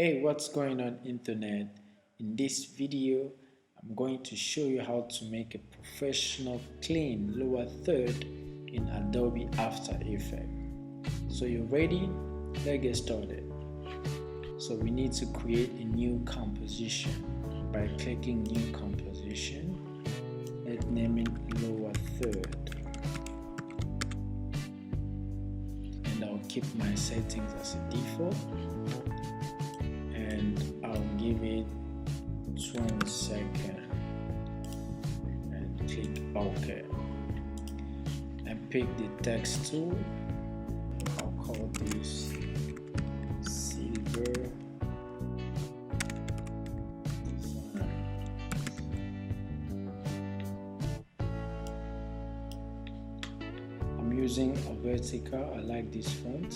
Hey, what's going on internet? In this video, I'm going to show you how to make a professional clean lower third in Adobe After Effects. So you ready? Let's get started. So we need to create a new composition by clicking new composition. Let's name it lower third. And I'll keep my settings as a default. And I'll give it 20 seconds and click OK. And pick the text tool. I'll call this silver design. I'm using a vertical. I like this font,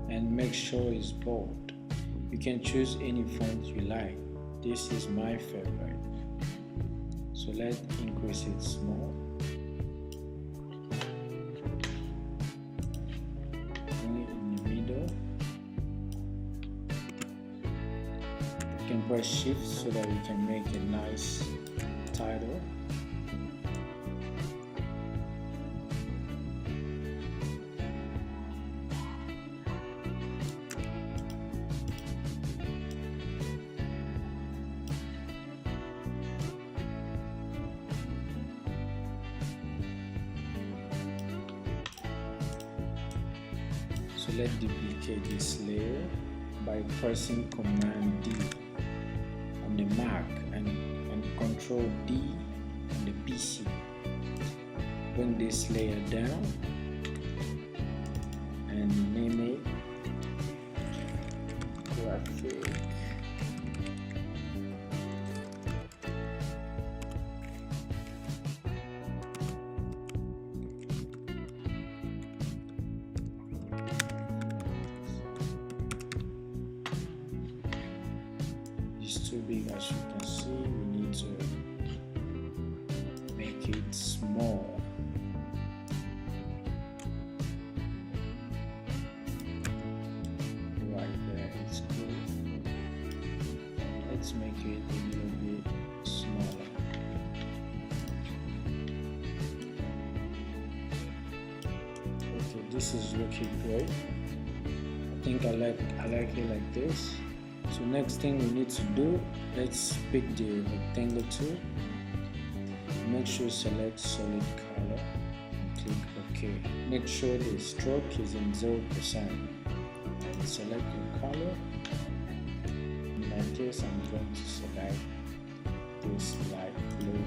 and make sure it's bold. You can choose any font you like. This is my favorite. So let's increase it small. Bring it in the middle. You can press Shift so that you can make a nice title. So let's duplicate this layer by pressing Command D on the Mac and Control D on the PC. Bring this layer down and name it graphic. It's too big, as you can see. We need to make it small. Right there, it's good. Let's make it a little bit smaller. Okay, this is looking great. I think I like it like this. So next thing we need to do, let's pick the rectangle tool. Make sure select solid color and click OK. Make sure the stroke is in 0%. And select your color. In my case, I'm going to select this light blue.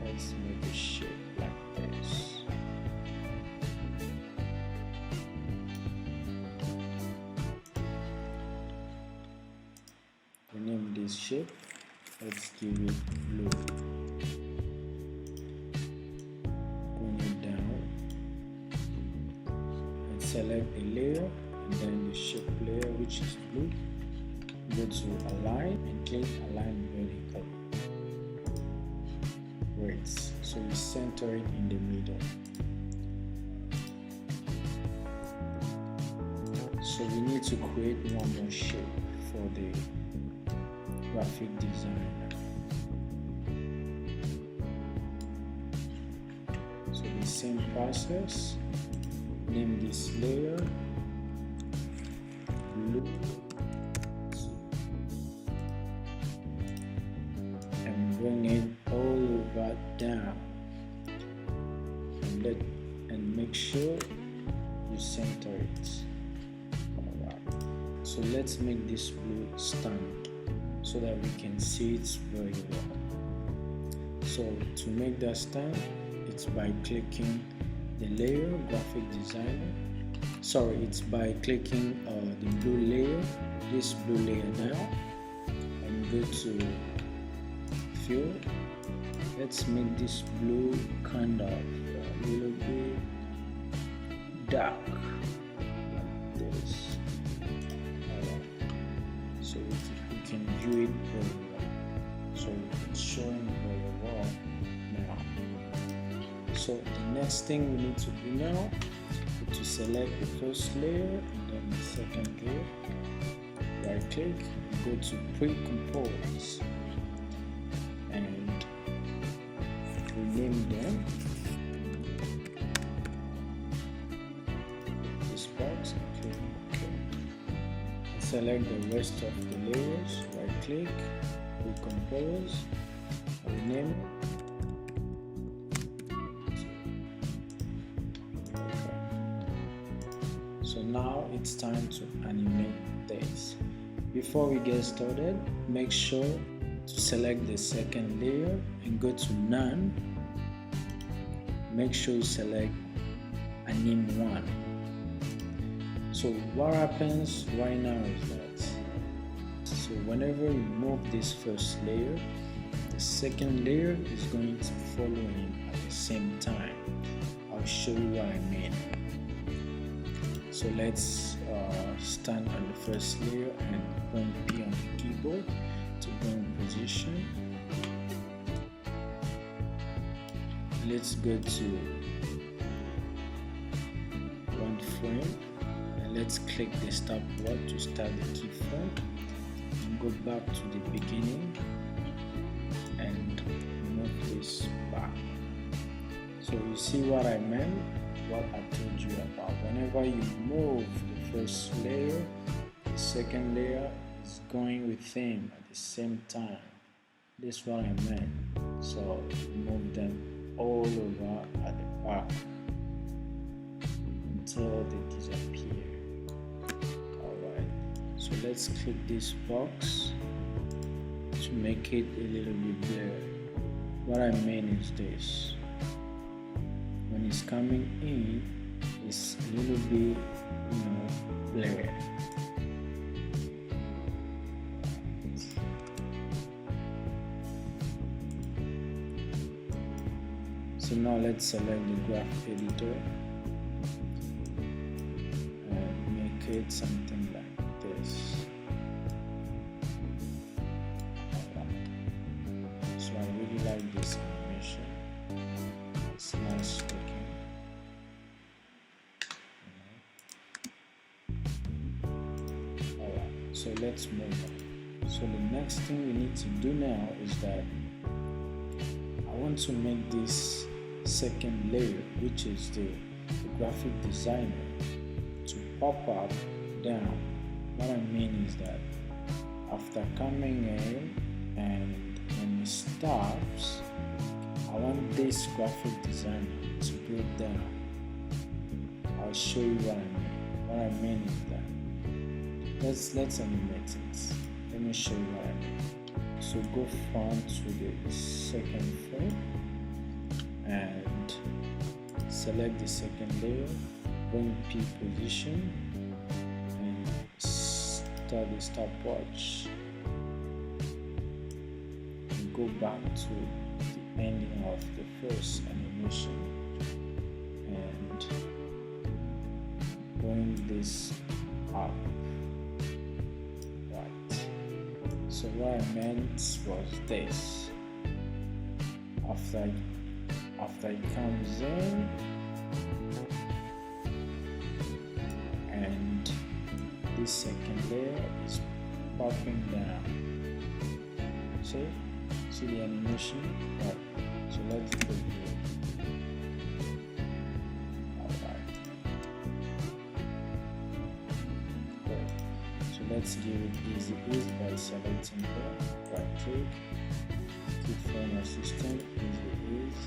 Let's make a shape like this. Name this shape. Let's give it blue. Bring it down and select the layer and then the shape layer, which is blue. Go to align and click align vertically. Great. So we center it in the middle. So we need to create one more shape for the graphic designer. So the same process, name this layer blue and bring it all over down and make sure you center it. Alright. So let's make this blue stand so that we can see it very well. So to make that stand, it's by clicking the layer, graphic designer. Sorry, it's by clicking the blue layer, this blue layer now, and go to fill. Let's make this blue kind of a little bit dark, like this. Alright. So we can view it very well. So it's showing very well now. So the next thing we need to do now is to select the first layer and then the second layer. Right click, go to pre-compose and rename them. This box and click OK. Select the rest of the layers. Right click, pre-compose, rename it. So now it's time to animate this. Before we get started, make sure to select the second layer and go to None. Make sure you select Anim 1. So what happens right now is that, so whenever you move this first layer, the second layer is going to follow him at the same time. I'll show you what I mean. So let's stand on the first layer and bring P on the keyboard to bring position. Let's go to one frame and let's click the stopwatch to start the keyframe and go back to the beginning and move this back. So you see what I meant? What I told you about. Whenever you move the first layer, the second layer is going with him at the same time. This is what I meant. So move them all over at the back until they disappear. Alright, so let's click this box to make it a little bit blurry. What I mean is this. When it's coming in, it's a little bit, blurry. So now let's select the graph editor and make it something like this. So I really like this animation. It's nice looking. Alright, so let's move on. So the next thing we need to do now is that I want to make this second layer, which is the graphic designer, to pop up down. What I mean is that after coming in and when it stops, I want this graphic designer to go down. I'll show you what I mean. What I mean is that let's animate it. Let me show you what I mean. So go front to the second frame and select the second layer, bring P position and start the stopwatch and go back to the ending of the first animation and bring this up. Right. So what I meant was this. After it comes in and this second layer is popping down. See the animation? Right. So let's go here. Alright. Good. So let's give it easy by selecting here. Right click. Keyframe assistant, easy ease.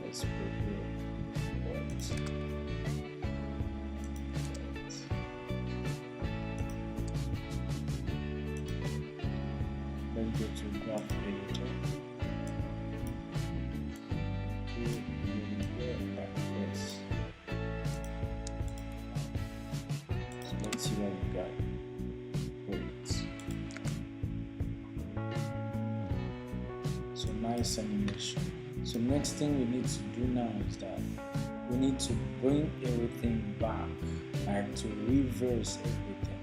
Let's put here words. Let's go to graph editor. Like this. So let's see what we got. So nice animation. So next thing we need to do now is that we need to bring everything back, like to reverse everything.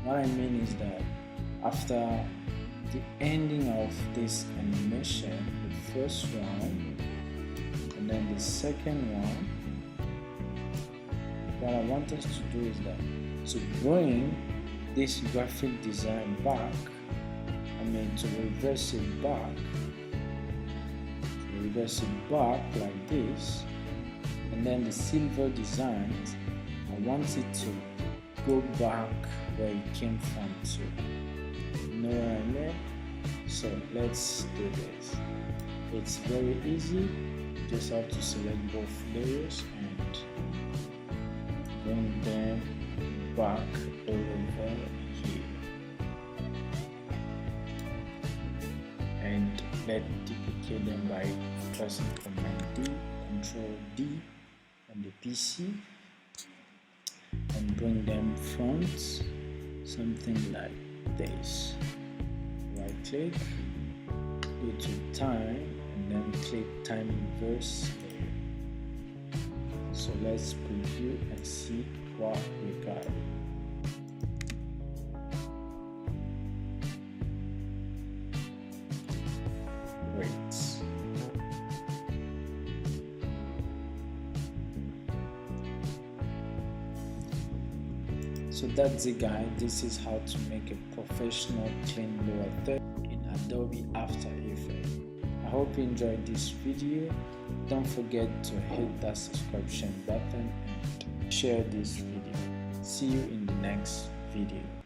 What I mean is that after the ending of this animation, the first one and then the second one, what I want us to do is that to bring this graphic design back, to reverse it back, like this, and then the silver design, I want it to go back where it came from to. You know what I mean? So let's do this. It's very easy. You just have to select both layers and bring them back over here, and let's duplicate them by pressing Command D, Control D on the PC, and bring them front, something like this. Right click, go to time, and then click time inverse layer. So let's preview and see what we got. Great. So that's it, guys. This is how to make a professional clean lower third in Adobe After Effects. I hope you enjoyed this video. Don't forget to hit that subscription button and share this video. See you in the next video.